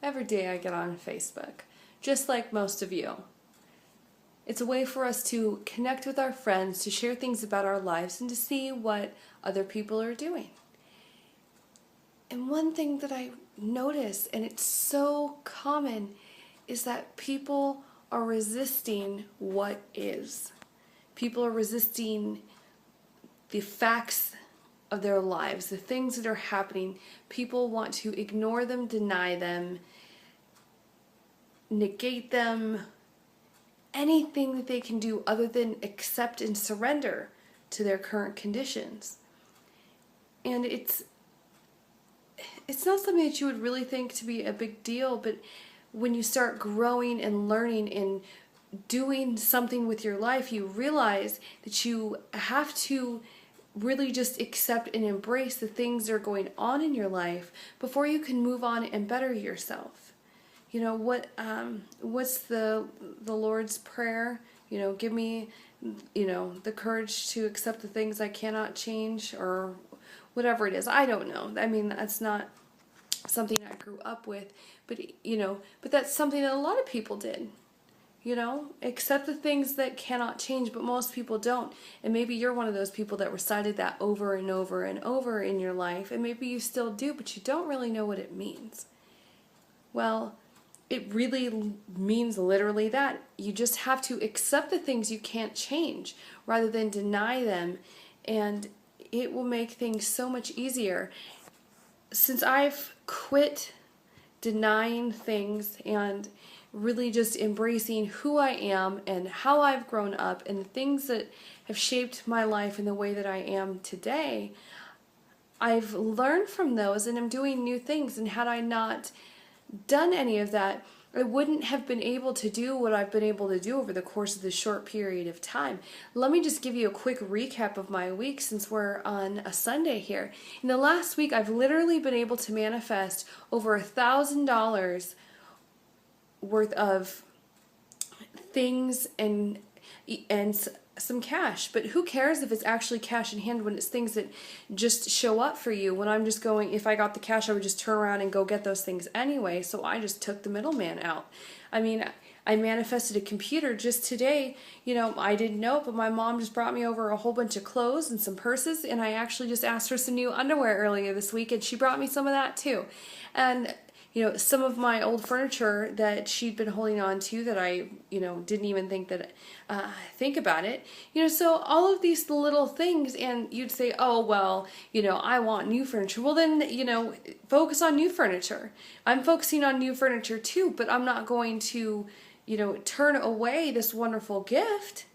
Every day I get on Facebook, just like most of you. It's a way for us to connect with our friends, to share things about our lives, and to see what other people are doing. And one thing that I notice, and it's so common, is that people are resisting what is. People are resisting the facts of their lives, the things that are happening. People want to ignore them, deny them, negate them, anything that they can do other than accept and surrender to their current conditions. And it's not something that you would really think to be a big deal, but when you start growing and learning and doing something with your life, you realize that you have to really just accept and embrace the things that are going on in your life before you can move on and better yourself. You know, what's the Lord's Prayer? You know, give me, the courage to accept the things I cannot change, or whatever it is. I don't know. I mean, that's not something I grew up with, but that's something that a lot of people did. Accept the things that cannot change, but most people don't. And maybe you're one of those people that recited that over and over and over in your life, and maybe you still do, but you don't really know what it means. Well, it really means literally that. You just have to accept the things you can't change rather than deny them, and it will make things so much easier. Since I've quit denying things and really just embracing who I am and how I've grown up and the things that have shaped my life in the way that I am today, I've learned from those and I'm doing new things. And had I not done any of that, I wouldn't have been able to do what I've been able to do over the course of this short period of time. Let me just give you a quick recap of my week since we're on a Sunday here. In the last week, I've literally been able to manifest over $1,000 worth of things and some cash. But who cares if it's actually cash in hand when it's things that just show up for you? When I'm just going, if I got the cash, I would just turn around and go get those things anyway. So I just took the middleman out. I mean, I manifested a computer just today. I didn't know it, but my mom just brought me over a whole bunch of clothes and some purses, and I actually just asked for some new underwear earlier this week, and she brought me some of that too. And some of my old furniture that she'd been holding on to that I, didn't even think about it. So all of these little things, and you'd say, oh, well, I want new furniture. Well, then, focus on new furniture. I'm focusing on new furniture too, but I'm not going to, turn away this wonderful gift.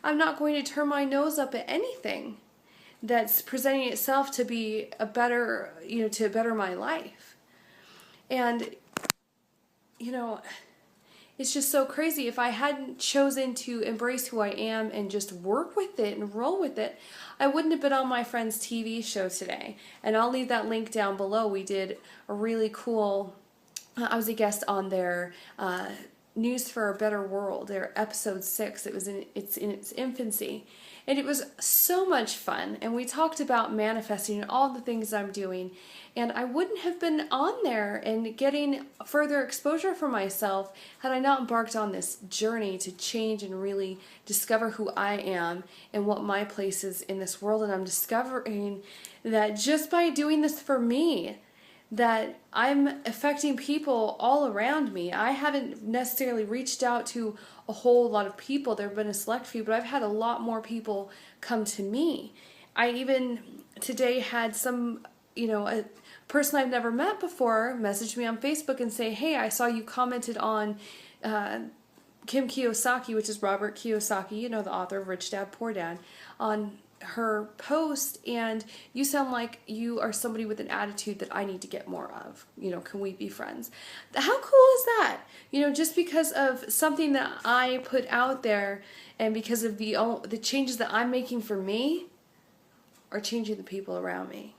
I'm not going to turn my nose up at anything that's presenting itself to be a better, to better my life. And, it's just so crazy. If I hadn't chosen to embrace who I am and just work with it and roll with it, I wouldn't have been on my friend's TV show today. And I'll leave that link down below. We did a really cool, I was a guest on their News for a Better World, their episode 6. It's in its infancy. And it was so much fun. And we talked about manifesting and all the things I'm doing. And I wouldn't have been on there and getting further exposure for myself had I not embarked on this journey to change and really discover who I am and what my place is in this world. And I'm discovering that just by doing this for me, that I'm affecting people all around me. I haven't necessarily reached out to a whole lot of people. There have been a select few, but I've had a lot more people come to me. I even today had some, a person I've never met before message me on Facebook and say, hey, I saw you commented on Kim Kiyosaki, which is Robert Kiyosaki, the author of Rich Dad, Poor Dad, on her post, and you sound like you are somebody with an attitude that I need to get more of. Can we be friends? How cool is that? Just because of something that I put out there and because of the changes that I'm making for me are changing the people around me.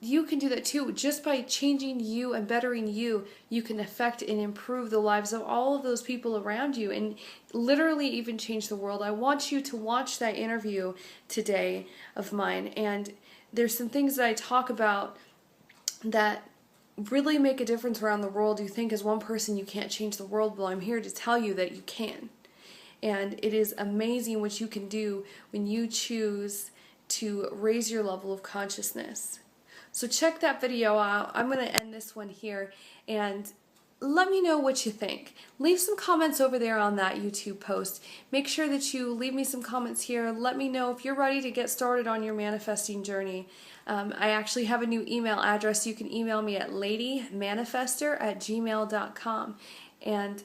You can do that too. Just by changing you and bettering you, you can affect and improve the lives of all of those people around you and literally even change the world. I want you to watch that interview today of mine, and there's some things that I talk about that really make a difference around the world, you think as one person you can't change the world. Well, I'm here to tell you that you can. And it is amazing what you can do when you choose to raise your level of consciousness. So check that video out. I'm going to end this one here, and let me know what you think. Leave some comments over there on that YouTube post. Make sure that you leave me some comments here. Let me know if you're ready to get started on your manifesting journey. I actually have a new email address. You can email me at ladymanifester@gmail.com. And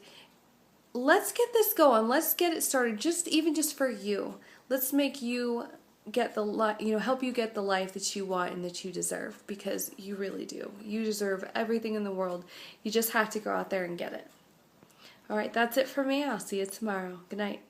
let's get this going. Let's get it started, just for you. Let's make you get help you get the life that you want and that you deserve, because you really do. You deserve everything in the world. You just have to go out there and get it. All right, that's it for me. I'll see you tomorrow. Good night.